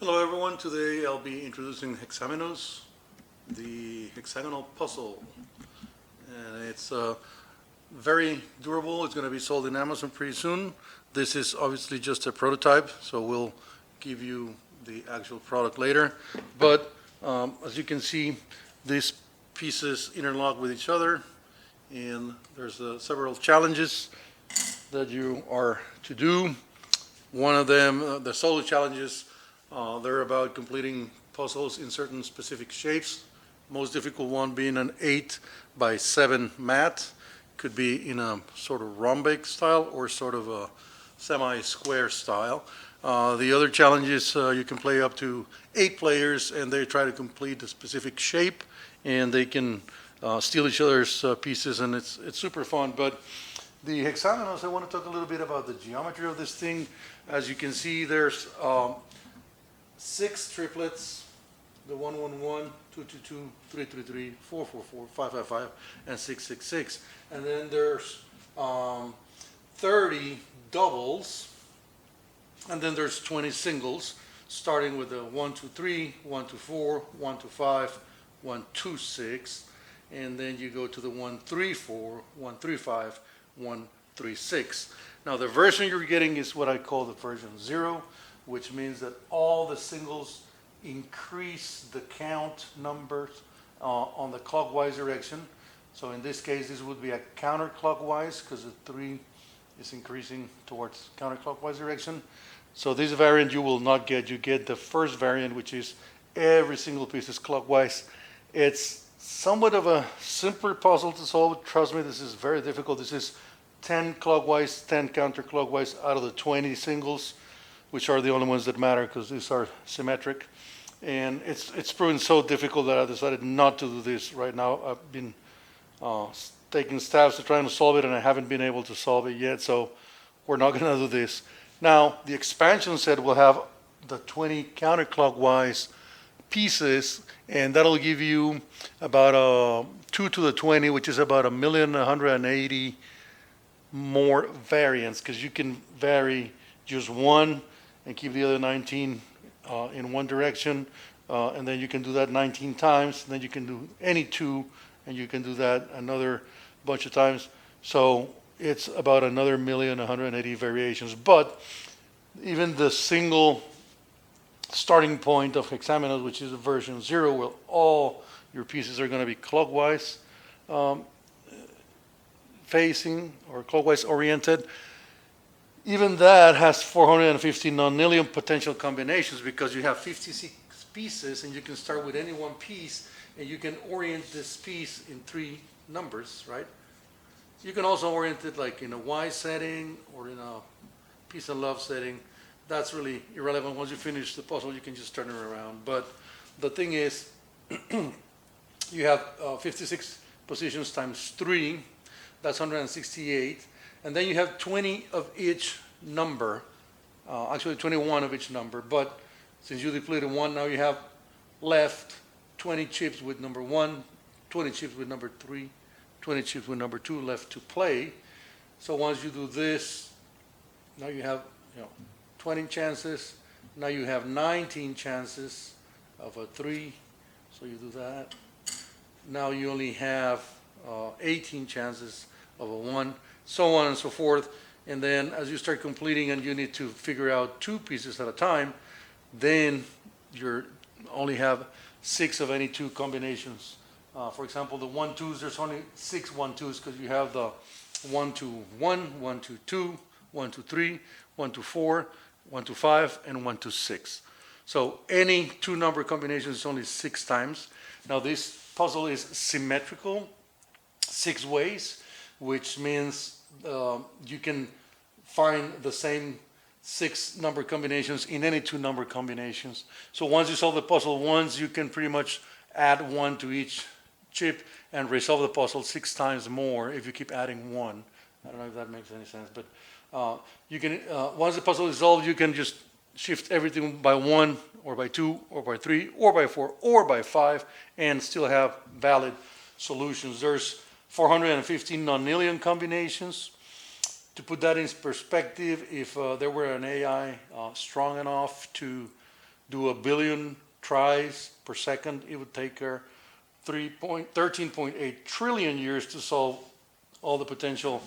Hello everyone, today I'll be introducing HexAminos, the hexagonal puzzle. And it's very durable. It's going to be sold in Amazon pretty soon. This is obviously just a prototype, so we'll give you the actual product later. But as you can see, these pieces interlock with each other, and there's several challenges that you are to do. One of them, the solo challenges, they're about completing puzzles in certain specific shapes. Most difficult one being an 8 by 7 mat. Could be in a sort of rhombic style or sort of a semi-square style. The other challenge is you can play up to 8 players and they try to complete a specific shape, and they can steal each other's pieces, and it's super fun. But the hexagonals, I want to talk a little bit about the geometry of this thing. As you can see, there's 6 triplets, the 1, 1, 1, 2, 2, 2, 3, 3, 3, 4, 4, 4, 5, 5, 5, and 6, 6, 6. And then there's 30 doubles, and then there's 20 singles, starting with the 1, 2, 3, 1, 2, 4, 1, 2, 5, 1, 2, 6, and then you go to the 1, 3, 4, 1, 3, 5, 1, 3, 6. Now the version you're getting is what I call the version 0, which means that all the singles increase the count numbers on the clockwise direction. So in this case, this would be a counterclockwise because the 3 is increasing towards counterclockwise direction. So this variant you will not get. You get the first variant, which is every single piece is clockwise. It's somewhat of a simpler puzzle to solve. Trust me, this is very difficult. This is 10 clockwise, 10 counterclockwise out of the 20 singles, which are the only ones that matter because these are symmetric. And it's proven so difficult that I decided not to do this right now. I've been taking stabs to trying to solve it, and I haven't been able to solve it yet, so we're not going to do this. Now, the expansion set will have the 20 counterclockwise pieces, and that'll give you about 2 to the 20, which is about 1,180,000 more variants, because you can vary just one and keep the other 19 in one direction, and then you can do that 19 times. Then you can do any 2, and you can do that another bunch of times. So it's about another 1,180,000 variations. But even the single starting point of HexAminos, which is version 0, where all your pieces are going to be clockwise facing or clockwise oriented, even that has 450 nonillion potential combinations, because you have 56 pieces and you can start with any one piece, and you can orient this piece in 3 numbers, right? You can also orient it like in a Y setting or in a peace and love setting. That's really irrelevant. Once you finish the puzzle, you can just turn it around. But the thing is, you have 56 positions times 3, that's 168. And then you have 20 of each number, actually 21 of each number. But since you depleted 1, now you have left 20 chips with number 1, 20 chips with number 3, 20 chips with number 2 left to play. So once you do this, now you have 20 chances. Now you have 19 chances of a 3, so you do that. Now you only have 18 chances of a 1, so on and so forth. And then as you start completing and you need to figure out 2 pieces at a time, then you only have 6 of any 2 combinations. For example, the 1, 2s, there's only 6 1, 2s because you have the 1, 2, 1, 1, 2, 2, 1, 2, 3, 1, 2, 4, 1, 2, 5, and 1, 2, 6. So any 2 number combinations is only 6 times. Now this puzzle is symmetrical 6 ways, which means you can find the same 6 number combinations in any 2 number combinations. So once you solve the puzzle once, you can pretty much add 1 to each chip and resolve the puzzle 6 times more if you keep adding 1. I don't know if that makes any sense, but you can once the puzzle is solved, you can just shift everything by 1 or by 2 or by 3 or by 4 or by 5 and still have valid solutions. There's 415 nonillion combinations. To put that in perspective, if there were an AI strong enough to do 1 billion tries per second. It would take her 13.8 trillion years to solve all the potential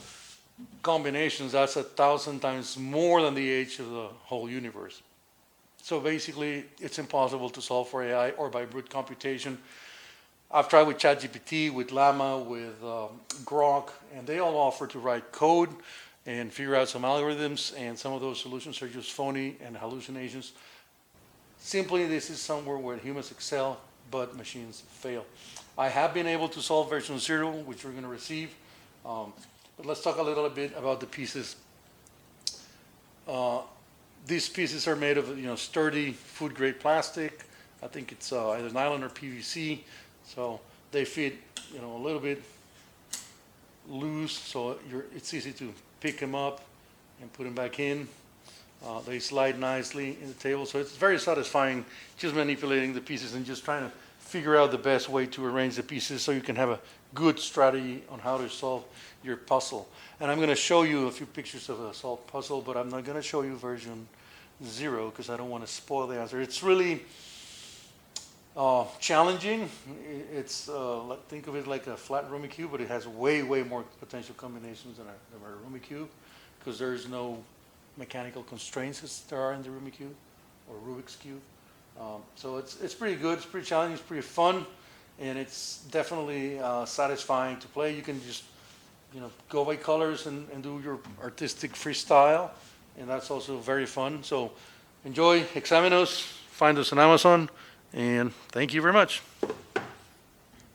combinations. That's 1,000 times more than the age of the whole universe. So basically, it's impossible to solve for AI or by brute computation. I've tried with ChatGPT, with Llama, with Grok, and they all offer to write code and figure out some algorithms, and some of those solutions are just phony and hallucinations. Simply, this is somewhere where humans excel, but machines fail. I have been able to solve version 0, which we're going to receive. But let's talk a little bit about the pieces. These pieces are made of sturdy food-grade plastic. I think it's either nylon or PVC. So they fit a little bit loose, so it's easy to pick them up and put them back in. They slide nicely in the table, so it's very satisfying just manipulating the pieces and just trying to figure out the best way to arrange the pieces so you can have a good strategy on how to solve your puzzle. And I'm going to show you a few pictures of a solved puzzle, but I'm not going to show you version 0 because I don't want to spoil the answer. It's really challenging. It's think of it like a flat Rubik's cube, but it has way more potential combinations than a Rubik's cube because there's no mechanical constraints as there are in the Rubik's cube or Rubik's cube. So it's pretty good. It's pretty challenging. It's pretty fun, and it's definitely satisfying to play. You can just go by colors and do your artistic freestyle, and that's also very fun. So enjoy HexAminos. Find us on Amazon. And thank you very much.